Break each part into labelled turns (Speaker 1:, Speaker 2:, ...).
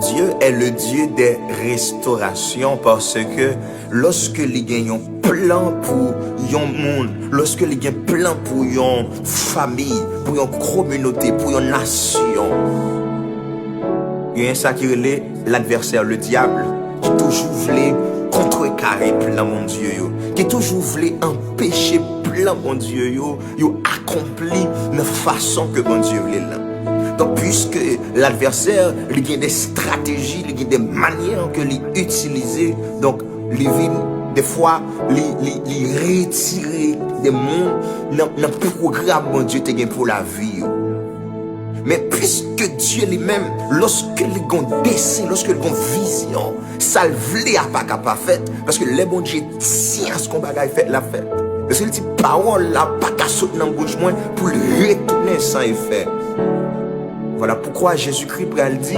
Speaker 1: Dieu est le Dieu des restaurations parce que lorsque les gens ont plan pour un monde, lorsque les gens ont plan pour une famille, pour une communauté, pour une nation, il y a ça qui est l'adversaire, le diable, qui toujours voulait contrecarrer plan mon Dieu, qui toujours voulait empêcher plan mon Dieu, yo accompli de façon que mon Dieu voulait là. Donc, puisque l'adversaire, il y a des stratégies, il y a des manières que l'utiliser, donc, il vient des fois, il retirer des mondes dans le programme mon Dieu te pour la vie. Mais puisque Dieu lui-même, lorsque il a dessin, lorsque il a vision, ça le voulait pas capable faire, parce que les bon Dieu tient ce qu'on va faire la fête. Parce que dit parole là, pas qu'à sauter dans le bouche moins pour le retourner sans effet. Voilà pourquoi Jésus-Christ dit,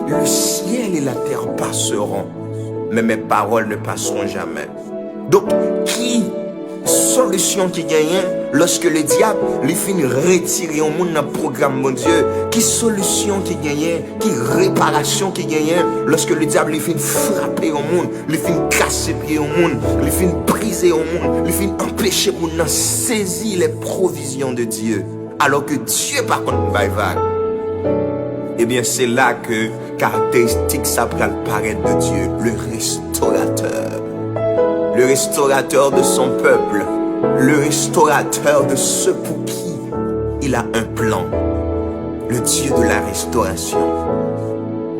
Speaker 1: le ciel et la terre passeront, mais mes paroles ne passeront jamais. Donc, qui solution qui gagne lorsque le diable lui finit retirer au monde dans le programme mon Dieu? Qui solution qui gagne? Qui réparation qui gagne lorsque le diable lui finit frapper au monde, lui finit casser pied au monde, lui finit briser au monde, lui finit empêcher au monde de saisir les provisions de Dieu? Alors que Dieu, par contre, va vague. Eh bien, c'est là que caractéristique ça peut paraître de Dieu, le restaurateur. Le restaurateur de son peuple. Le restaurateur de ceux pour qui il a un plan. Le Dieu de la restauration.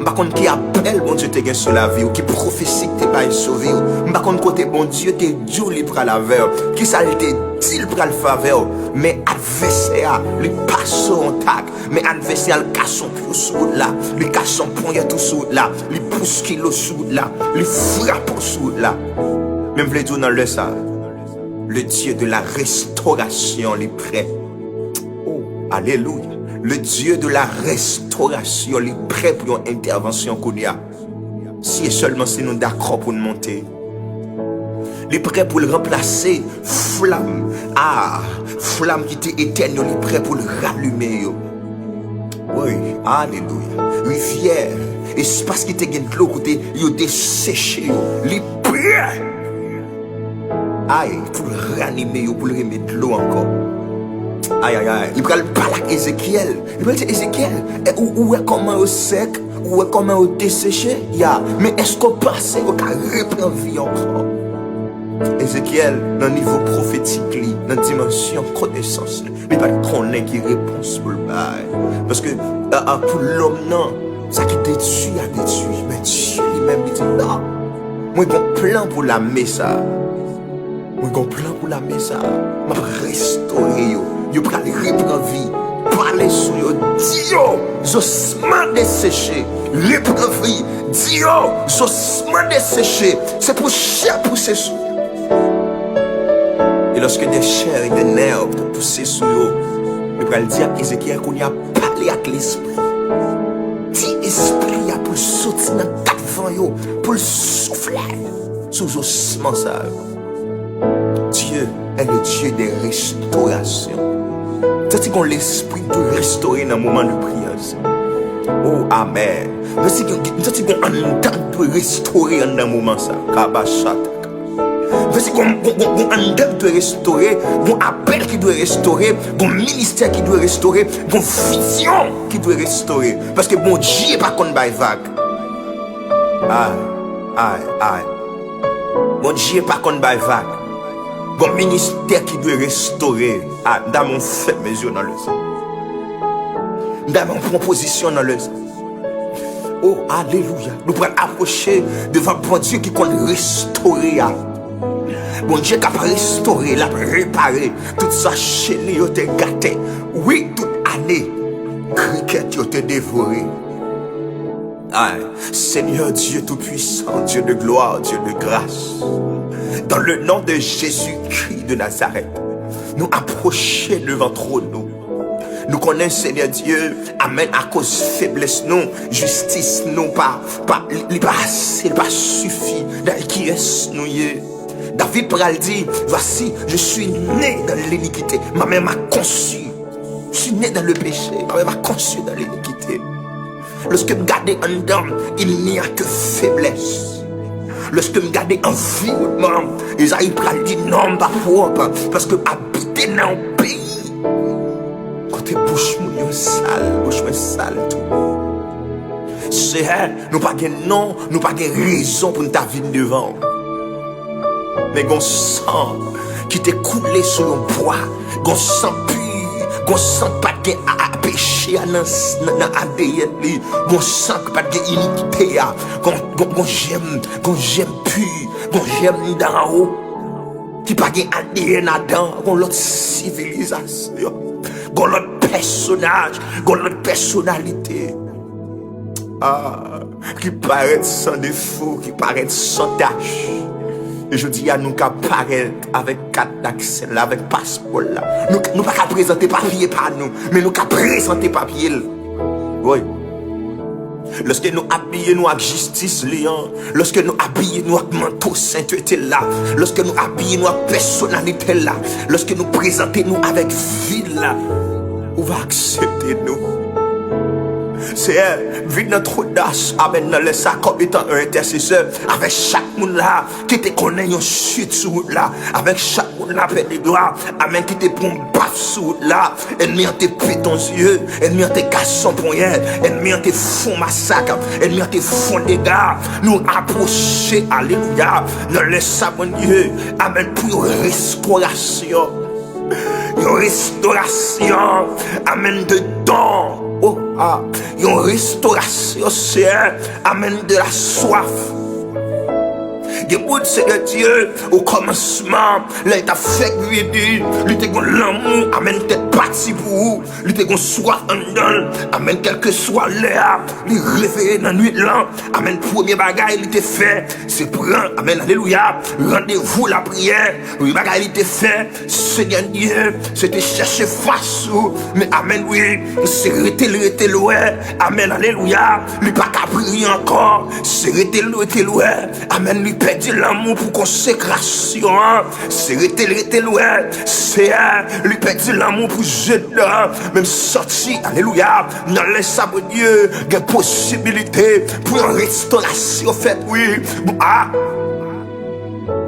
Speaker 1: Par contre, qui appelle bon Dieu te gagne sur la vie, ou qui prophétie que t'es pas sauvé, par contre, côté bon Dieu t'es dur libre à la verre, qui ça te dit le bras le faveur, mais adversaire, les passe en tac, mais adversaire, le casse son pied sous là, le casse son poignet tout sous là, le pousse kilo sous là, le frappe sous là. Même vle dire dans le ça, le Dieu de la restauration, les prêt. Oh, alléluia. Le Dieu de la restauration, il est prêt pour une intervention qu'on y a. Si et seulement si nous d'accord pour nous monter. Il est prêt pour le remplacer. Flamme. Ah, flamme qui était éteinte, il est prêt pour le rallumer. Oui, alléluia. Rivière, espace qui était de l'eau côté, il est desséché. Il est prêt. Aïe, pour le ranimer, pour le remettre de l'eau encore. Aïe, aïe, aïe. Il parle pas avec Ézéchiel. Il parle de Ézéchiel. Où est comment au sec? Où est comment au desséché? Ya. Mais est-ce qu'on passe? On reprend vie encore. Ézéchiel, dans le niveau prophétique, dans la dimension connaissance, il pas qu'on ait qui réponse pour le bail. Parce que pour l'homme, non, ça qui détruit a détruit. Mais Dieu lui-même dit non. Moi, j'ai un plan pour la messa. Moi, j'ai un plan pour la messa. Je vais restaurer. Yo pral reprend vie, parler sur yo, Dio, osement desséché, reprend vie, Dio, osement desséché, c'est pour chair pousser sous. Et lorsque des chairs et des nerfs poussent sous yo, le pral dit à Ézéchiel qu'on y a parlé avec l'esprit. Ti esprit a pour sortir dans quatre vents yo, pour le souffler sous ossements ça. Dieu est le Dieu des restaurations. C'est qu'on l'esprit de restaurer dans le moment de prière. Oh, amen. C'est qu'on entend de restaurer dans le moment ça. C'est qu'on entend de restaurer, qu'on appel qui doit restaurer, qu'on ministère qui doit restaurer, qu'on vision qui doit restaurer. Parce que bon Dieu n'est pas contre les vagues. Aïe. Bon Dieu n'est pas contre les vagues. Bon ministère qui doit restaurer. Dans mon fait mes yeux dans le sang. Dans mon proposition dans le sang. Oh, alléluia. Nous pouvons approcher devant bon Dieu qui compte restaurer. Bon Dieu qui a restauré, l'a réparé. Tout ça chez lui, il te gâté. Oui, toute année, cricket, il te dévoré. Seigneur Dieu Tout-Puissant, Dieu de gloire, Dieu de grâce. Dans le nom de Jésus-Christ de Nazareth, nous approcher devant trop nous. Nous connaissons Seigneur Dieu, amen, à cause de faiblesse, nous, justice, nous, pas assez, pas suffit, qui est nous. David pral dit, voici, je suis né dans l'iniquité, ma mère m'a conçu. Je suis né dans le péché, ma mère m'a conçu dans l'iniquité. Lorsque me garde en dedans, il n'y a que faiblesse. Lorsque me garde environnement, ils arrivent à dire non, pas propre. Parce que habiter dans un pays, quand tu bouches mon sale tout. C'est nous pas de non, nous pas de raison pour nous vivre devant. Mais gon sang qui t'est coulé sur un bois, gon sang pur, gon sang pas de péché dans ADN li, gon sang pas de iniquité, gon j'aime pur, gon j'aime d'en haut, qui pas de ADN dedans, gon l'autre civilisation, gon l'autre personnage, gon l'autre personnalité. Qui paraît sans défaut, qui paraît sans tâche. Et je dis à nous qu'à paraître avec carte d'accès là, avec passeport là. Nous pas qu'à présenter papier par nous, mais nous qu'à présenter papier. Oui. Lorsque nous habillons nous avec justice liant, lorsque nous habillons nous avec manteau sainteté là, lorsque nous habillons nous avec personnalité là, lorsque nous présentons nous avec vie là, on va accepter nous. C'est elle, vide notre audace, amen, dans les sacs comme étant un intercesseur, avec chaque monde là, qui te connaît une chute sur route là, avec chaque monde là, fait des gloires, amen, qui te prend baffe sur route là, ennemi en te pète ton yeux, ennemi en te casse son poignet, ennemi en te fond massacre, ennemi en te fond dégâts, nous approcher, alléluia, dans les sacs, mon Dieu, amen, pour une restauration, amen, de dons. Oh, une restauration, c'est amène de la soif. Des bouts de Dieu, au commencement, là, il t'a fait vivre, il t'a gon l'amour, amène tête partie pour vous, il t'a gon soif en dedans, amène quel que soit l'air, il réveille dans la nuit là, amène premier bagage, il t'a fait, c'est prendre, amène, alléluia, rendez-vous la prière, oui, bagage, il t'a fait, Seigneur Dieu, c'était chercher face, mais amène, oui, c'est rester loin, amène, alléluia, lui pas qu'à prier encore, c'est rester loin, amène, lui perdre l'amour pour consécration, c'est rester loin, c'est lui perdre l'amour pour jeter, même sorti, alléluia, dans les sables de Dieu, il y a possibilité pour une restauration faite, oui,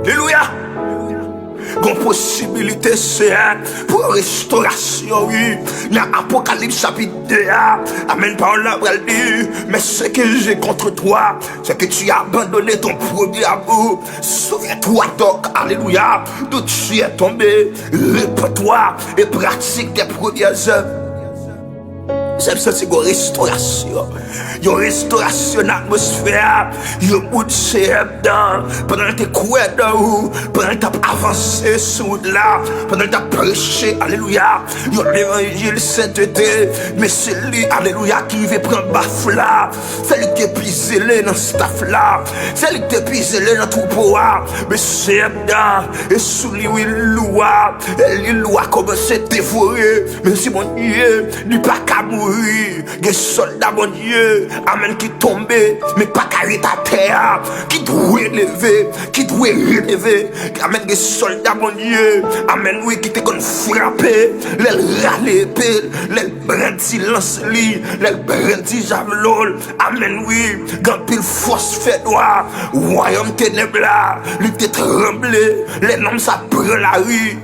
Speaker 1: alléluia. Gon possibilité c'est pour restauration, oui. Dans Apocalypse chapitre 2, amen, par là, dit, mais ce que j'ai contre toi, c'est que tu as abandonné ton premier amour. Souviens-toi donc, alléluia, d'où tu es tombé. Répète-toi et pratique tes premières œuvres. C'est une restauration. Une restauration d'atmosphère. Une bout de dedans. Pendant que tu cours dedans, pendant que tu avancé sur là, pendant que tu as prêché, alléluia. L'évangile sainteté. Mais c'est lui, alléluia, qui veut prendre baffe là. C'est lui qui est pisé dans ce staff là. C'est lui qui est pisé dans tout pouvoir. Mais c'est dedans. Et sous lui, il loua. Et il loua commence à dévorer. Mais c'est mon Dieu, il n'est pas qu'à mourir. Des soldats, mon Dieu, amen, qui tombaient, mais pas carré à terre, qui doit lever, amen, des soldats, mon Dieu, amen, oui, qui te qu'on frapper, les râler, les brandis lance-li, les brandis javelot, amen, oui, quand pile force fait droit, royaume ténèbres là, lui te tremblé, les noms ça prend la rue.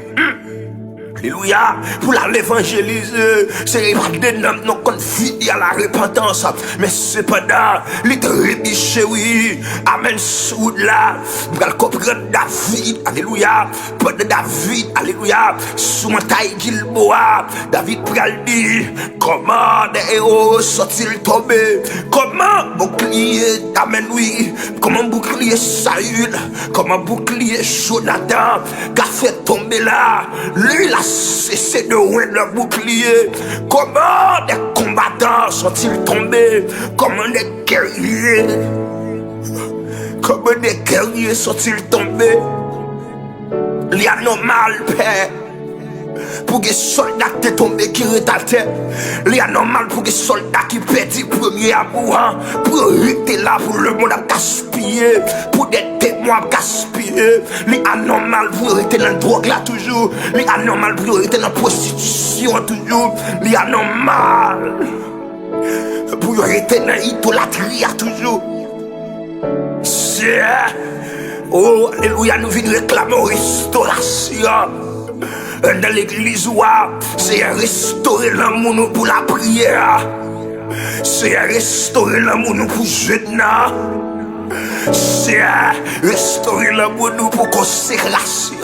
Speaker 1: Alléluia, pour l'évangéliser, c'est pas des noms non confiés à la repentance, mais cependant, les rébiché, oui, amen, sous là, pour qu'elle comprenne David, alléluia, pour David, alléluia, sous ma taille Gilboa, David pral dit, comment des héros sont-ils tombés, comment bouclier, amen, oui, comment bouclier Saül, comment bouclier Jonathan, qu'a fait tomber là, lui là, cessé de rouler leur bouclier. Comment des combattants sont-ils tombés? Comment des guerriers sont-ils tombés? Il y a normal, père. Pour que les soldats qui tombent qui retardent, il y a normal pour que les soldats qui perdent le premier amour, pour rester là pour le monde à gaspiller, pour des témoins à gaspiller. Il y a normal pour rester dans la drogue là toujours, il y a normal pour rester dans la prostitution toujours, il y a normal. Pour arrêter dans l'idolâtrie toujours. C'est... Oh, alléluia, nous venons réclamer restauration. Dans l'église, c'est restaurer l'amour pour la prière. C'est restaurer l'amour pour jeûner. C'est restaurer l'amour pour consécration.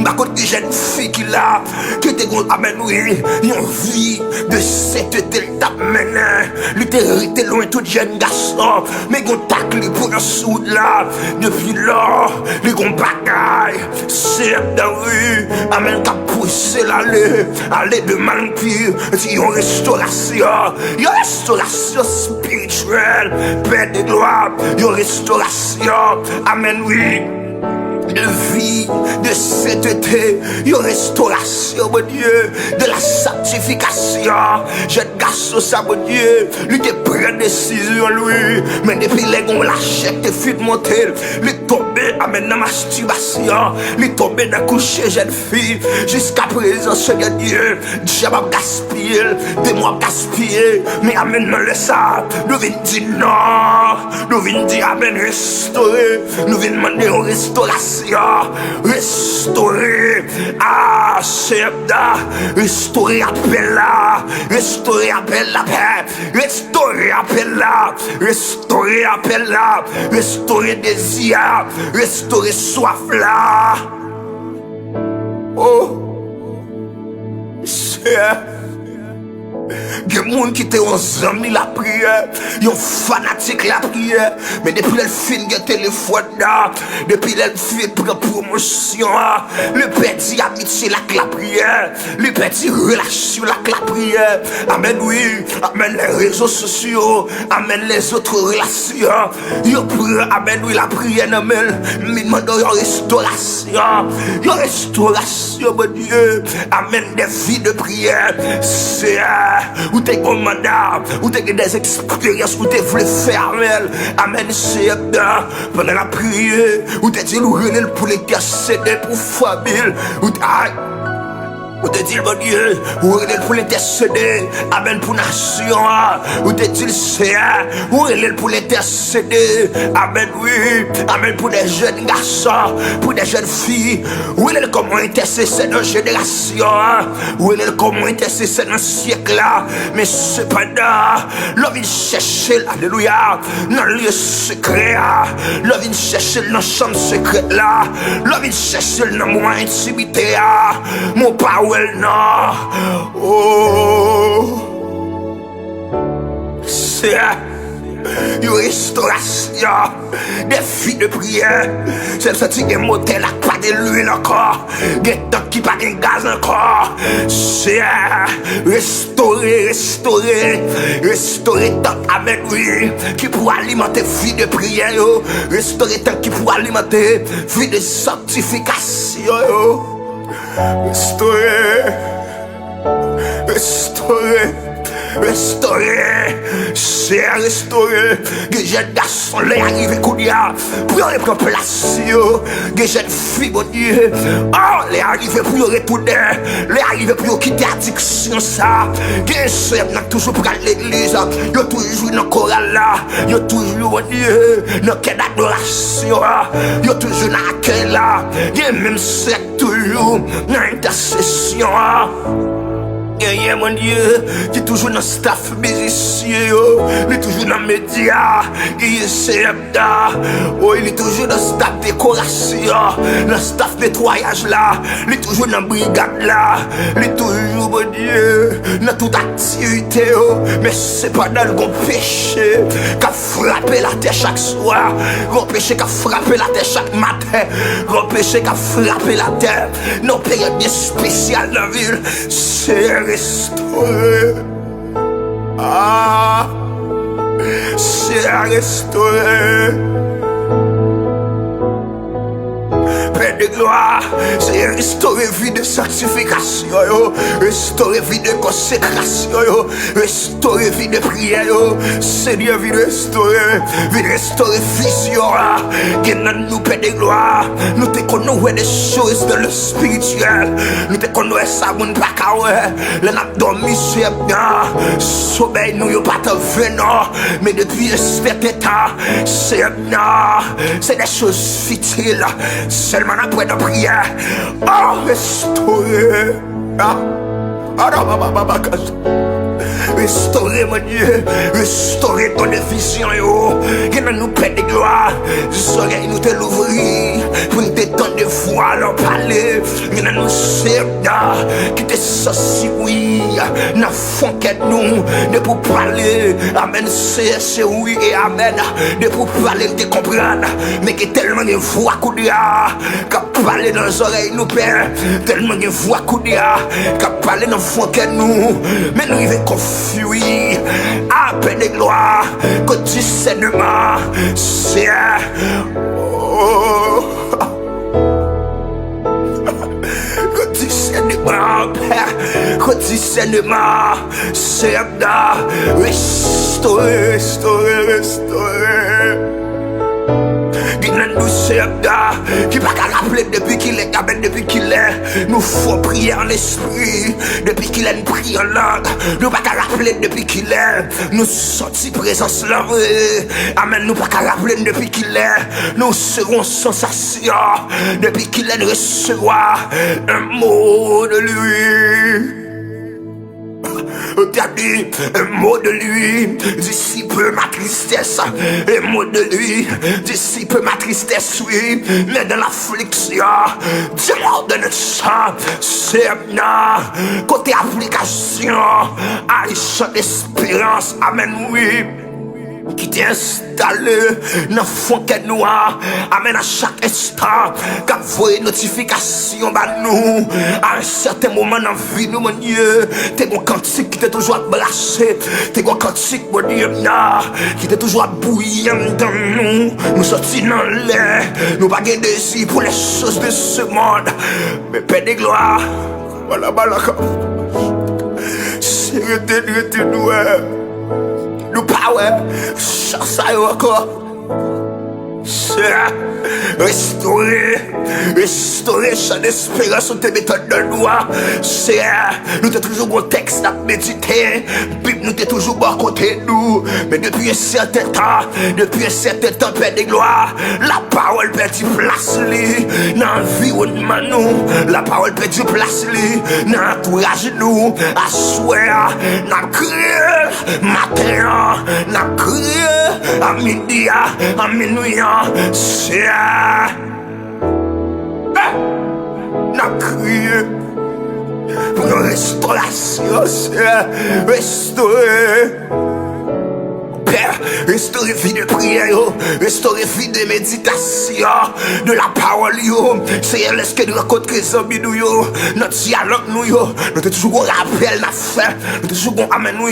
Speaker 1: Par contre, des jeunes filles qui là, qui te amènent une vie de cette delta maintenant. L'utilité loin tout jeune garçon, mais qu'on tacle pour le sud là. Depuis là, les gros bagailles, c'est dans la rue, amène qu'à pousser l'aller, aller de mal en pire, c'est une restauration spirituelle, paix de gloire, une restauration, amen oui. De vie, de sainteté, une restauration, mon Dieu, de la sanctification. Jeune garçon, ça, mon Dieu, lui te prend décision, lui. Mais depuis les gars, la chèque te fit monter, lui tomber, amène dans masturbation, lui tomber dans coucher, jeune fille. Jusqu'à présent, Seigneur Dieu, Dieu m'a gaspillé, de moi gaspillé, mais amène le ça. Nous venons dire non, nous venons dire amène restaurer, nous venons demander une restauration. Restaurer, c'est restaurer appel là, restaurer appel la paix, restaurer appel là, restaurer appel là, restaurer désir, restaurer soif là. Oh, c'est il y a des gens qui ont amis la prière, ils sont fanatiques la prière, mais depuis le film de téléphone, depuis le film de promotion, le petit amitié la prière, le petit relation la prière, amen oui, amen les réseaux sociaux, amen les autres relations, ils prennent, amen oui la prière, amen, mais demandent une restauration, mon Dieu, amen des vies de prière, c'est ou t'es un mandat, ou t'es des expériences, ou t'es voulu faire, amen, c'est pendant la prière, ou t'es dit pour l'intercéder pour famille, ou te dit, mon Dieu, ou pour l'intercéder, amen pour nation, ou te dit, c'est, ou pour l'intercéder, amen, oui, amen pour des jeunes garçons, pour des jeunes filles, ou comment intercéder dans la génération, ou comment intercéder dans le siècle là, mais cependant, l'on vient chercher, alléluia, dans le lieu secret, l'on vient chercher dans la chambre secrète là, l'on vient chercher dans mon intimité, mon power. Well, no. Oh, c'est une restauration des filles de prière. C'est ça qui est motel à pas de l'huile encore, des temps qui pas de gaz encore. C'est restaurer tant avec lui qui pour alimenter vie de prière, restaurer tant qui pour alimenter vie de sanctification. Restaurer, c'est restaurer. Que jeunes garçons les arrivent Kounia pour reprendre place. Que jeunes filles, mon Dieu, oh, les arrivent pour retourner, les arrivent pour quitter l'addiction ça. Que sœurs n'a toujours pour aller l'église, yo toujours dans le choral là, yo toujours, mon Dieu, dans quelle adoration, yo toujours dans l'accueil là, que même sœurs toujours dans l'intercession. Yeah, mon Dieu, qui est toujours dans le staff musicien, il est toujours dans les médias, il est CMDA, oh, il est toujours dans le staff décoration, dans le staff nettoyage là, il est toujours dans la brigade là, il est toujours, mon Dieu, dans toute activité, mais c'est pas dans le bon péché qu'a frappé la terre chaque soir, le péché qu'a frappé la terre chaque matin, le péché qu'a frappé la terre, nos périodes bien spéciales dans la ville, c'est restaurer, c'est restaurer. Père de gloire. C'est restaurer vie de sanctification, restaurer vie de consécration, restaurer vie de prière, Seigneur, vie de restaurer vision. Nous paix de gloire. Nous te connaissons des choses de le spirituel. Nous te connaissons ça, mon pakawe. Le n'a dormi, c'est bien. Sommeil, nous y'a pas de venant. Mais depuis cet état, c'est bien. C'est des choses futiles. Seulement après de prière. Oh, restaurer. Restaurer mon Dieu, restaurer ton vision, qui nous paie de gloire. Soleil nous te l'ouvrir, pour nous détendre de voix, leur parler. Qui nous sert, qui te sorti, oui, n'a fonqué nous, de pour parler. Amen, c'est oui et amen. De pour parler, de comprendre, mais qui tellement de voix coudia, qu'à parler dans les oreilles nous perd, tellement de voix coudia, qu'à parler dans fonqué nous, mais nous il confus, à peine de gloire, que discernement, c'est que discernement, Père, que discernement, c'est restaurer, restaurer. Qui pas qu'à rappeler depuis qu'il est, depuis qu'il est. Nous faut prier en esprit. Depuis qu'il est, nous prions en langue. Nous pas qu'à rappeler depuis qu'il est. Nous sortis présence là. Amen. Nous pas qu'à rappeler depuis qu'il est. Nous serons sensation. Depuis qu'il est, nous recevoir un mot de lui. Regardez, un mot de lui dissipe ma tristesse. Un mot de lui dissipe ma tristesse, oui. Mais dans l'affliction, Dieu de notre sang, c'est côté application, à d'espérance, amen, oui. Qui t'est installé dans le fond que nous, amen, à chaque instant, qu'a voyé notification, bah nous, à un certain moment dans la vie, nous, mon Dieu, t'es mon cantique qui t'est toujours brassé, t'es mon cantique, mon Dieu, qui t'est toujours bouillant dans nous sortis dans l'air, nous pas de désir pour les choses de ce monde, mais paix de gloire, voilà, balaka, c'est retenir nous, nous pas ouais, ça y est encore. Restaurer chaque espérance te méthode de loi. C'est nous t'es toujours un texte à méditer. Bible nous t'es toujours bon côté nous. Mais depuis un certain temps, Père de gloire, la parole perd du place li dans l'environnement nous. La parole perd du place li dans l'entourage nous. À soir, n'a crié matin, n'a crié à midi, à minuit. C'est n'a crié pour une restauration, c'est restaurer. Père, restaurer vie de prière, restaurer vie de méditation, de la parole, c'est laisse que nous rencontrons les amis, notre dialogue, nous sommes toujours un rappel, nous toujours un amen, nous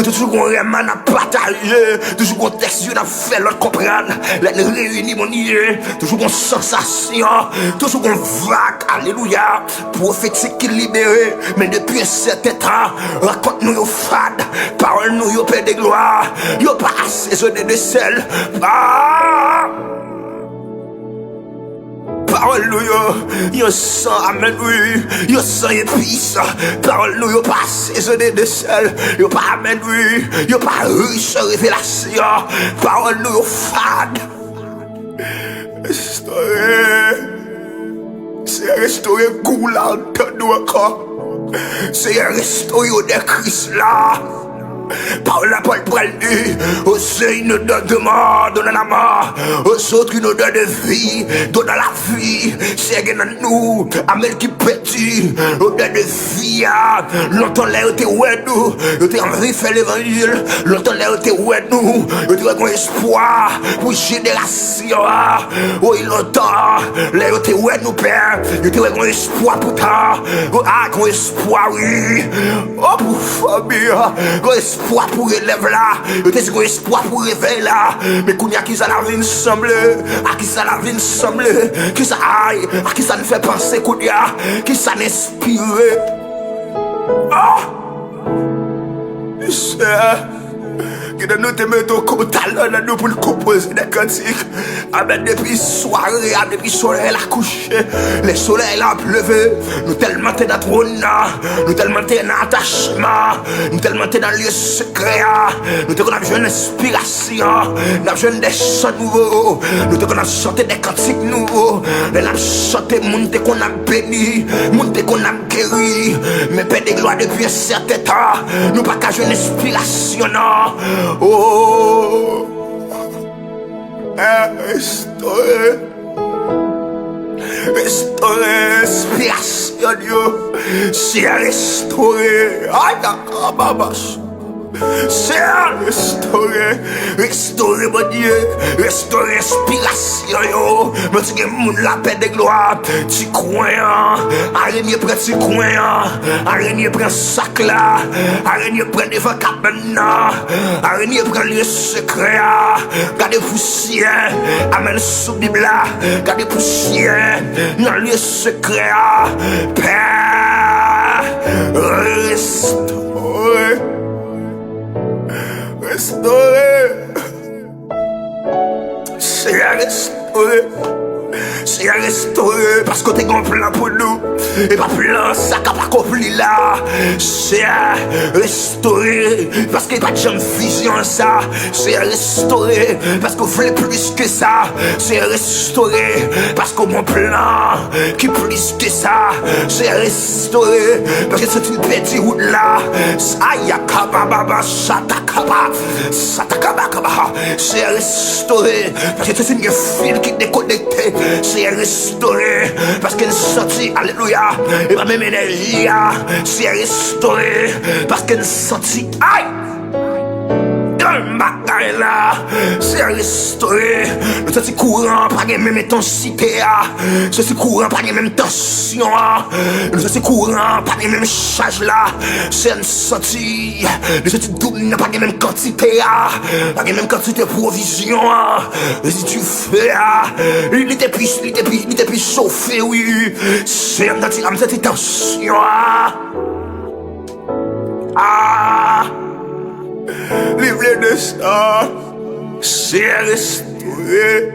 Speaker 1: toujours un rema, nous partager, toujours un texte, nous fait l'autre comprendre, nous réunir, mon Dieu, toujours une sensation, toujours un vague, alléluia, prophétique qui libéré, mais depuis un certain temps, raconte-nous fade, parole nous yo paix de gloire, yo pas assaisonné de sel, parole nous yo sang, amen oui, yo sang épice, parole nous yo pas assaisonné de sel, yo pas amen oui, yo pas riche en révélation, parole nous yo fade, c'est restaurer goût là en nous encore. C'est restaurer de Christ là. Par la parole dit, aux uns il nous donne de mort, donne la mort, aux autres il nous donne de vie, donne la vie. C'est dans nous, amen qui petit, nous donne de vie. Longtemps là, tu es ouais nous, tu es envie de faire l'évangile. Longtemps là, tu es ouais nous, tu es un espoir pour génération. Oui, longtemps là, tu es ouais nous, Père, tu es un espoir pour toi. Ah, un espoir, oui. Oh, pour famille, espoir pour élève là. Yo te dit espoir pour réveil là. Mais qu'on y a qui ça la vie ensemble. À qui ça la vie ensemble. Qui ça aille. À qui ça nous fait penser qu'on y a. Qui ça n'inspire. Ah. Que nous te mettons comme talent dans nous pour le composer des cantiques. Amen, depuis soirée, depuis soleil la couche, le soleil a pleuvé. Nous tellement t'es dans trône, nous tellement t'es dans attachement, nous tellement t'es dans le lieu secret. Nous te qu'on a besoin d'inspiration, nous avons besoin des chants nouveaux, nous te qu'on a chanté des cantiques nouveaux, nous avons chanté monde qu'on a béni, monde qu'on a guéri. Mais Père de gloire depuis un certain temps, nous pas qu'à jouer une inspiration. Oh, restaurer, restaurer, inspiration, c'est restaurer. Aïe, d'accord, c'est restaurer, restaurer mon Dieu, restaurer l'inspiration. Mais tu as moun la paix de gloire, tu crois, araignée prend tu crois, araignée prend sac là, araignée prend des vacances maintenant, araignée prend les secrets, gardez poussière, amène sous Bible là, gardez poussière, dans les secrets, Père, restaurer. Restaurer, c'est à restaurer, c'est à restaurer parce que t'es un plan pour nous et pas plan ça qu'a pas accompli là. C'est à restaurer parce qu'il n'y a pas de jamais vision ça. C'est à restaurer parce qu'on voulait plus que ça. C'est à restaurer parce qu'on mon plan qui plus que ça. C'est à restaurer parce que c'est une petite route là. Aïe, kababa, satakaba, satakaba, c'est à restaurer parce que c'est une file qui est déconnectée. C'est à restaurer parce qu'elle est sortie, alléluia, et pas même énergie. C'est à restaurer parce qu'elle est sortie, aïe. Là, c'est à restaurer. Le petit courant, pas de même intensité. Ce petit courant, pas de même tension. Le petit courant, pas de même charge là. C'est une sortie. Le petit double, pas de même quantité. Pas de même quantité de provision. Si tu fais, il était plus chauffé, oui. C'est une petite tension. Livre de ça, c'est restaurer,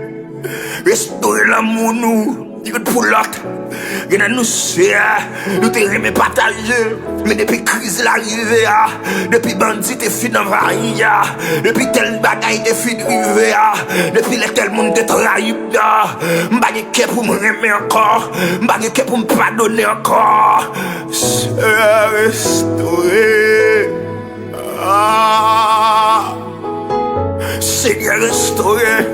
Speaker 1: restaurer l'amour nous, il veut pour l'autre, il nous c'est, nous te remet partager, mais depuis crise l'arrivée, depuis bandit te fin d'envahir, depuis tel bagaille te fin d'arriver, depuis tel monde te trahit, m'bagay que pour me remettre encore, m'bagay que pour me pardonner encore, c'est restaurer. Seigneur, restaurer.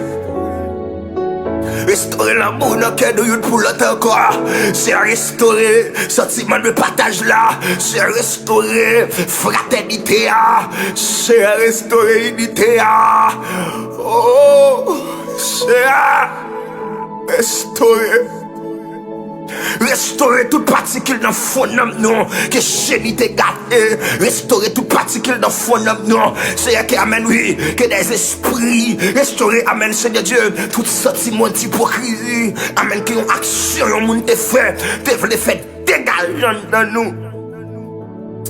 Speaker 1: Restaurer l'amour dans le cœur de l'autre pour l'autre encore. C'est restaurer sentiment de partage là. C'est restaurer fraternité. C'est restaurer unité. Oh, c'est restaurer. Restaurer toute particule dans le fond de nous, que génie t'est gâté. Restaurer toute particule dans le fond de nous, c'est que amen, oui, que des esprits. Restaurer, amen, Seigneur Dieu, tout sentiment d'hypocrisie. Amen, que une action, un monde te fait, te fait faire dégager dans nous.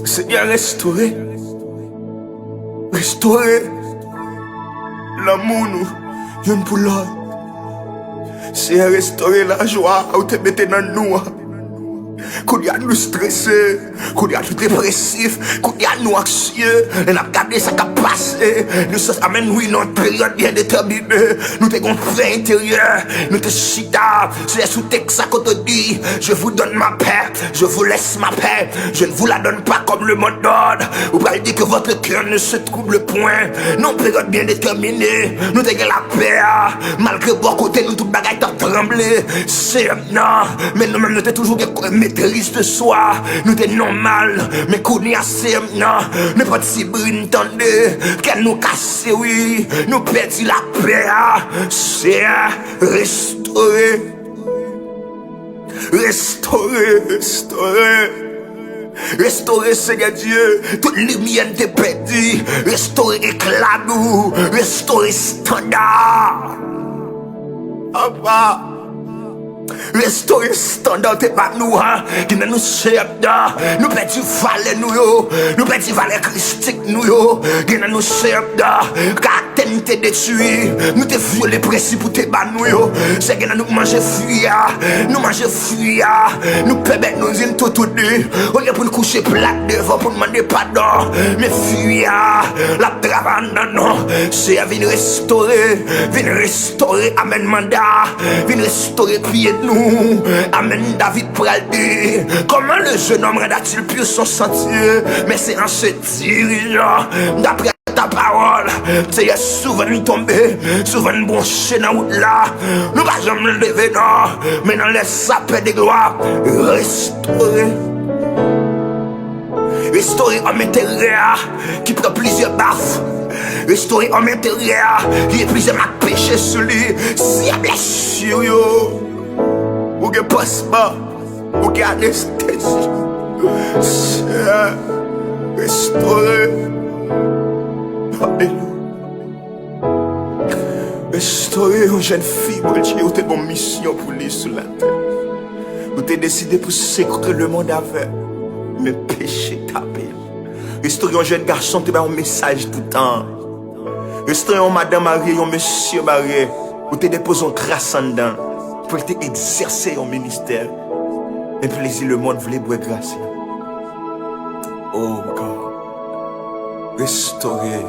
Speaker 1: Seigneur, restaurer. Restaurer l'amour, nous, une pour l'autre. C'est restaurer la joie où te mettez dans nous. Qu'on y a nous stressés, qu'on y a tout dépressif, qu'on y a nous anxieux, et n'a regardé ça qui a passé. Nous sommes amen, oui, notre période bien déterminée. Nous te gonflé intérieur, nous te chita. C'est sous texte ça qu'on te dit. Je vous donne ma paix, je vous laisse ma paix. Je ne vous la donne pas comme le monde donne. Vous pouvez dire que votre cœur ne se trouble point. Non, période bien déterminée. Nous te la paix, malgré bon côté, nous tout bagaille t'as tremblé. C'est non, mais nous-mêmes nous t'es toujours maîtrise de soi, nous t'es normal, mais qu'on y a assez non, mais pas de si brune tendez, qu'elle nous casse, oui, nous perdit la paix, c'est restaurer, restaurer, restaurer, Restaurer, Seigneur Dieu, toute lumière t'est perdue. Restaurer éclat nous, restaurer standard. Papa, restaurer standard t'es pas nous, hein, qui nous chef da. Nous perdons valeur nous yo, nous perdons valeur christique nous yo, qui nous chef da. Car t'es détruit, nous te violé principe pour te ban nous yo. C'est que nous manger fuya, nous manger fuya, nous perdons nous in tout deux. On est pour nous coucher plat devant pour demander pardon, mais fuya, la travail non, c'est à venir restaurer, amen mandat, venir restaurer pied de nous, amen David Praldi. Comment le jeune homme rendra-t-il pur son sentier? Mais c'est en se dirigeant d'après ta parole, c'est souvent tombé, souvent branché dans la route là. Nous ne pouvons jamais lever, non, mais dans les sapins de gloire, restaurer. Restaurer homme intérieur qui prend plusieurs baffes. Restaurer homme intérieur qui est plusieurs péchés sur lui. Si y a blessure, yo, ou que passe pas, ou que anesthésie. Restaurer. Alléluia. Restaurer une jeune fille, mon Dieu, ou t'es bonne mission pour lui sur la terre. Ou t'es décidé pour sécuriser le monde avec mes péchés tapés. Restaurer un jeune garçon, t'es un message tout le temps. Restaurer une madame mariée, un monsieur marié, ou t'es déposé une grâce en dedans pour t'exercer un ministère. Et plaisir, le monde voulait boire grâce. Oh God. Restaurer.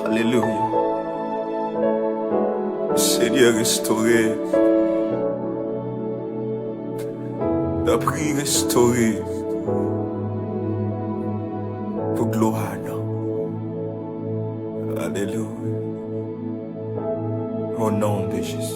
Speaker 1: Alléluia. Seigneur, restaurer. T'as pris restaurer. Pour gloire, non. Alléluia. Au nom de Jésus.